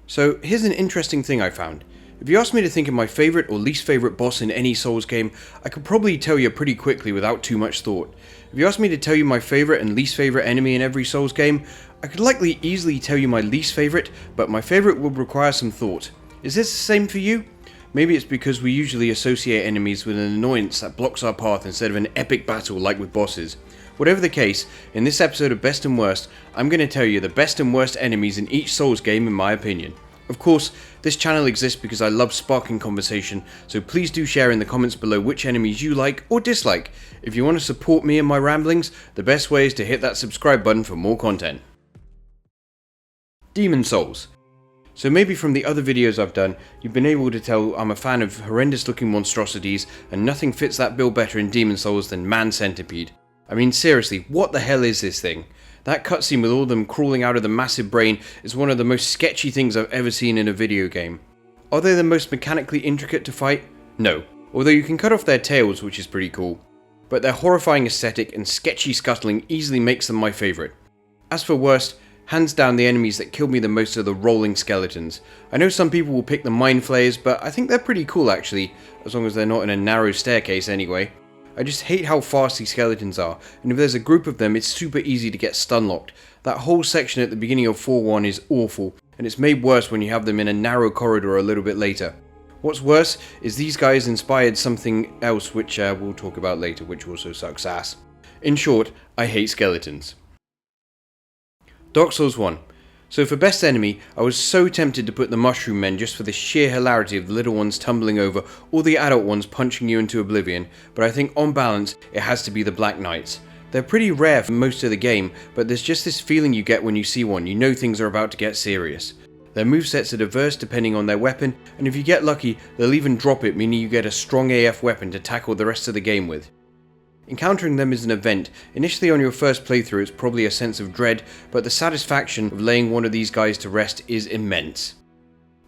So here's an interesting thing I found. If you asked me to think of my favourite or least favourite boss in any Souls game, I could probably tell you pretty quickly without too much thought. If you asked me to tell you my favourite and least favourite enemy in every Souls game, I could likely easily tell you my least favourite, but my favourite would require some thought. Is this the same for you? Maybe it's because we usually associate enemies with an annoyance that blocks our path instead of an epic battle like with bosses. Whatever the case, in this episode of Best and Worst, I'm going to tell you the best and worst enemies in each Souls game in my opinion. Of course, this channel exists because I love sparking conversation, so please do share in the comments below which enemies you like or dislike. If you want to support me in my ramblings, the best way is to hit that subscribe button for more content. Demon Souls. So maybe from the other videos I've done, you've been able to tell I'm a fan of horrendous looking monstrosities, and nothing fits that bill better in Demon Souls than Man Centipede. I mean seriously, what the hell is this thing? That cutscene with all them crawling out of the massive brain is one of the most sketchy things I've ever seen in a video game. Are they the most mechanically intricate to fight? No, although you can cut off their tails, which is pretty cool. But their horrifying aesthetic and sketchy scuttling easily makes them my favourite. As for worst, hands down the enemies that kill me the most are the rolling skeletons. I know some people will pick the mind flayers, but I think they're pretty cool actually, as long as they're not in a narrow staircase anyway. I just hate how fast these skeletons are, and if there's a group of them, it's super easy to get stun locked. That whole section at the beginning of 4-1 is awful, and it's made worse when you have them in a narrow corridor a little bit later. What's worse is these guys inspired something else which we'll talk about later, which also sucks ass. In short, I hate skeletons. Dark Souls 1. So for best enemy, I was so tempted to put the Mushroom Men just for the sheer hilarity of the little ones tumbling over or the adult ones punching you into oblivion, but I think on balance it has to be the Black Knights. They're pretty rare for most of the game, but there's just this feeling you get when you see one, you know things are about to get serious. Their movesets are diverse depending on their weapon, and if you get lucky, they'll even drop it, meaning you get a strong AF weapon to tackle the rest of the game with. Encountering them is an event. Initially on your first playthrough it's probably a sense of dread, but the satisfaction of laying one of these guys to rest is immense.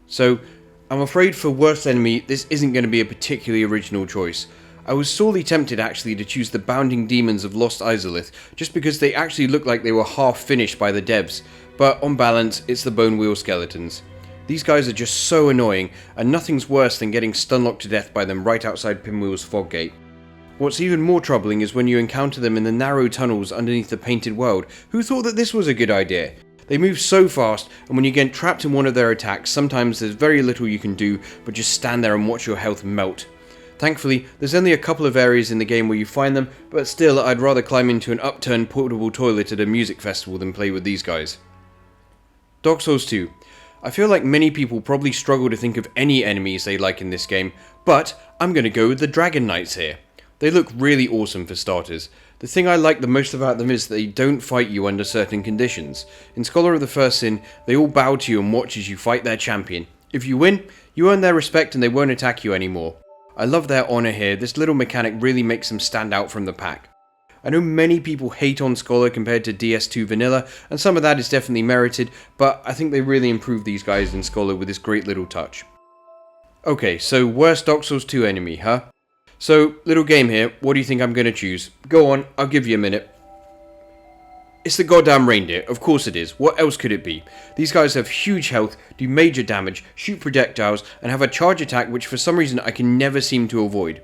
So, I'm afraid for worst enemy this isn't going to be a particularly original choice. I was sorely tempted actually to choose the Bounding Demons of Lost Izalith, just because they actually look like they were half finished by the devs, but on balance it's the Bone Wheel Skeletons. These guys are just so annoying, and nothing's worse than getting stunlocked to death by them right outside Pinwheel's fog gate. What's even more troubling is when you encounter them in the narrow tunnels underneath the painted world. Who thought that this was a good idea? They move so fast, and when you get trapped in one of their attacks, sometimes there's very little you can do but just stand there and watch your health melt. Thankfully, there's only a couple of areas in the game where you find them, but still I'd rather climb into an upturned portable toilet at a music festival than play with these guys. Dark Souls 2. I feel like many people probably struggle to think of any enemies they like in this game, but I'm going to go with the Dragon Knights here. They look really awesome for starters. The thing I like the most about them is that they don't fight you under certain conditions. In Scholar of the First Sin, they all bow to you and watch as you fight their champion. If you win, you earn their respect and they won't attack you anymore. I love their honour here. This little mechanic really makes them stand out from the pack. I know many people hate on Scholar compared to DS2 Vanilla, and some of that is definitely merited, but I think they really improved these guys in Scholar with this great little touch. Okay, so worst Dark Souls 2 enemy, huh? So, little game here, what do you think I'm going to choose? Go on, I'll give you a minute. It's the goddamn reindeer, of course it is, what else could it be? These guys have huge health, do major damage, shoot projectiles, and have a charge attack which for some reason I can never seem to avoid.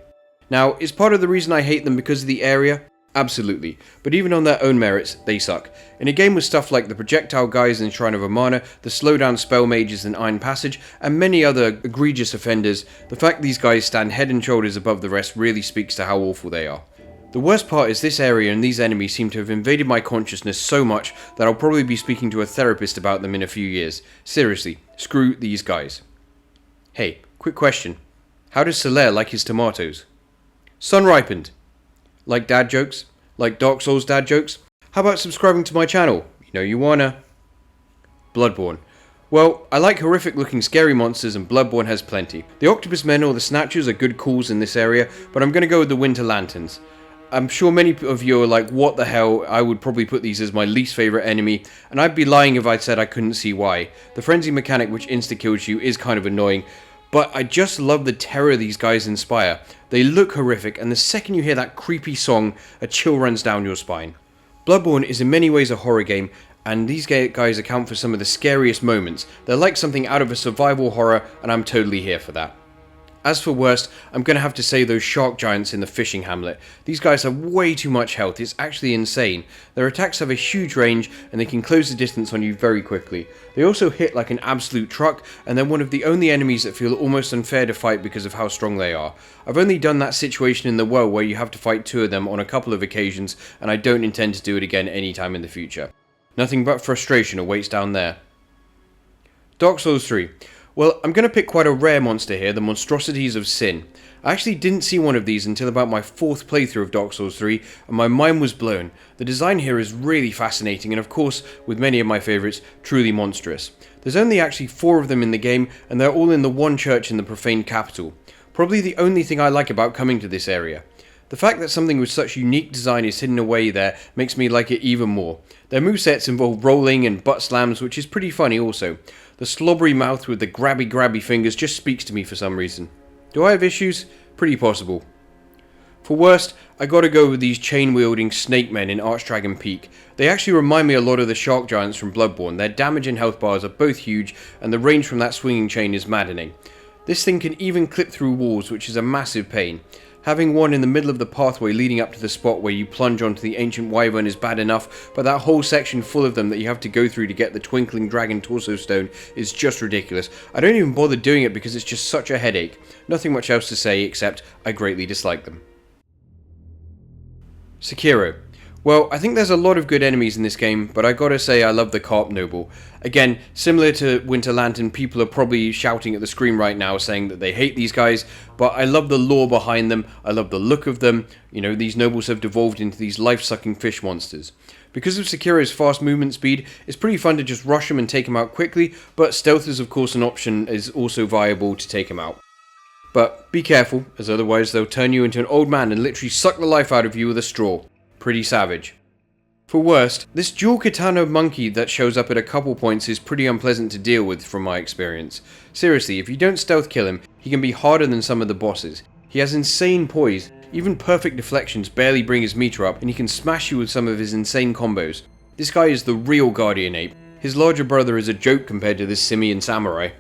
Now, is part of the reason I hate them because of the area? Absolutely, but even on their own merits, they suck. In a game with stuff like the projectile guys in Shrine of Amana, the slowdown spell mages in Iron Passage, and many other egregious offenders, the fact these guys stand head and shoulders above the rest really speaks to how awful they are. The worst part is this area and these enemies seem to have invaded my consciousness so much that I'll probably be speaking to a therapist about them in a few years. Seriously, screw these guys. Hey, quick question. How does Solaire like his tomatoes? Sun ripened. Like dad jokes? Like Dark Souls dad jokes? How about subscribing to my channel? You know you wanna. Bloodborne. Well, I like horrific looking scary monsters and Bloodborne has plenty. The Octopus Men or the Snatchers are good calls in this area, but I'm gonna go with the Winter Lanterns. I'm sure many of you are like, what the hell, I would probably put these as my least favourite enemy, and I'd be lying if I said I couldn't see why. The frenzy mechanic which insta-kills you is kind of annoying, but I just love the terror these guys inspire. They look horrific, and the second you hear that creepy song, a chill runs down your spine. Bloodborne is in many ways a horror game, and these guys account for some of the scariest moments. They're like something out of a survival horror, and I'm totally here for that. As for worst, I'm going to have to say those shark giants in the fishing hamlet. These guys have way too much health, it's actually insane. Their attacks have a huge range and they can close the distance on you very quickly. They also hit like an absolute truck, and they're one of the only enemies that feel almost unfair to fight because of how strong they are. I've only done that situation in the well where you have to fight two of them on a couple of occasions, and I don't intend to do it again anytime in the future. Nothing but frustration awaits down there. Dark Souls 3. Well, I'm going to pick quite a rare monster here, the Monstrosities of Sin. I actually didn't see one of these until about my 4th playthrough of Dark Souls 3, and my mind was blown. The design here is really fascinating, and of course, with many of my favourites, truly monstrous. There's only actually 4 of them in the game, and they're all in the one church in the profaned capital. Probably the only thing I like about coming to this area. The fact that something with such unique design is hidden away there makes me like it even more. Their movesets involve rolling and butt slams, which is pretty funny also. The slobbery mouth with the grabby fingers just speaks to me for some reason. Do I have issues? Pretty possible. For worst, I gotta go with these chain-wielding snake men in Archdragon Peak. They actually remind me a lot of the shark giants from Bloodborne. Their damage and health bars are both huge, and the range from that swinging chain is maddening. This thing can even clip through walls, which is a massive pain. Having one in the middle of the pathway leading up to the spot where you plunge onto the ancient wyvern is bad enough, but that whole section full of them that you have to go through to get the twinkling dragon torso stone is just ridiculous. I don't even bother doing it because it's just such a headache. Nothing much else to say except I greatly dislike them. Sekiro. Well, I think there's a lot of good enemies in this game, but I gotta say I love the Carp Noble. Again, similar to Winter Lantern, people are probably shouting at the screen right now saying that they hate these guys, but I love the lore behind them, I love the look of them. You know, these nobles have devolved into these life-sucking fish monsters. Because of Sekiro's fast movement speed, it's pretty fun to just rush them and take them out quickly, but stealth is of course an option, is also viable to take them out. But be careful, as otherwise they'll turn you into an old man and literally suck the life out of you with a straw. Pretty savage. For worst, this dual katana monkey that shows up at a couple points is pretty unpleasant to deal with from my experience. Seriously, if you don't stealth kill him, he can be harder than some of the bosses. He has insane poise, even perfect deflections barely bring his meter up, and he can smash you with some of his insane combos. This guy is the real guardian ape. His larger brother is a joke compared to this simian samurai.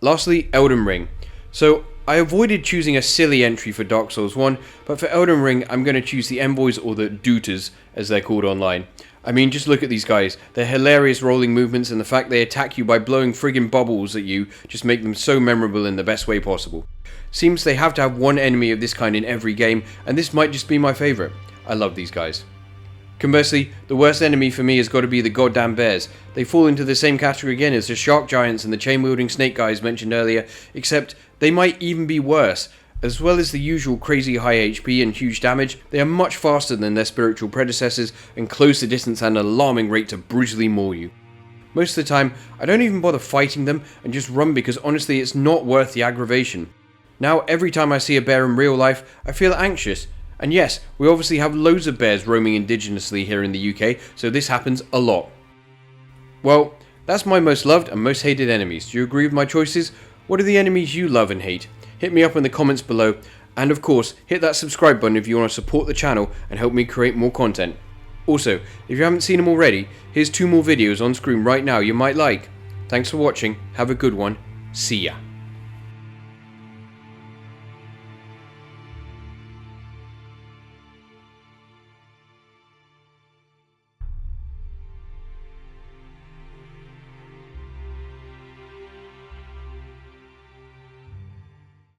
Lastly, Elden Ring. So, I avoided choosing a silly entry for Dark Souls 1, but for Elden Ring I'm going to choose the envoys, or the Duters as they're called online. I mean, just look at these guys. Their hilarious rolling movements and the fact they attack you by blowing friggin' bubbles at you just make them so memorable in the best way possible. Seems they have to have one enemy of this kind in every game, and this might just be my favourite. I love these guys. Conversely, the worst enemy for me has got to be the goddamn bears. They fall into the same category again as the shark giants and the chain-wielding snake guys mentioned earlier, except they might even be worse. As well as the usual crazy high HP and huge damage, they are much faster than their spiritual predecessors and close the distance at an alarming rate to brutally maul you. Most of the time, I don't even bother fighting them and just run because honestly it's not worth the aggravation. Now every time I see a bear in real life, I feel anxious. And yes, we obviously have loads of bears roaming indigenously here in the UK, so this happens a lot. Well, that's my most loved and most hated enemies. Do you agree with my choices? What are the enemies you love and hate? Hit me up in the comments below, and of course, hit that subscribe button if you want to support the channel and help me create more content. Also, if you haven't seen them already, here's 2 more videos on screen right now you might like. Thanks for watching, have a good one, see ya.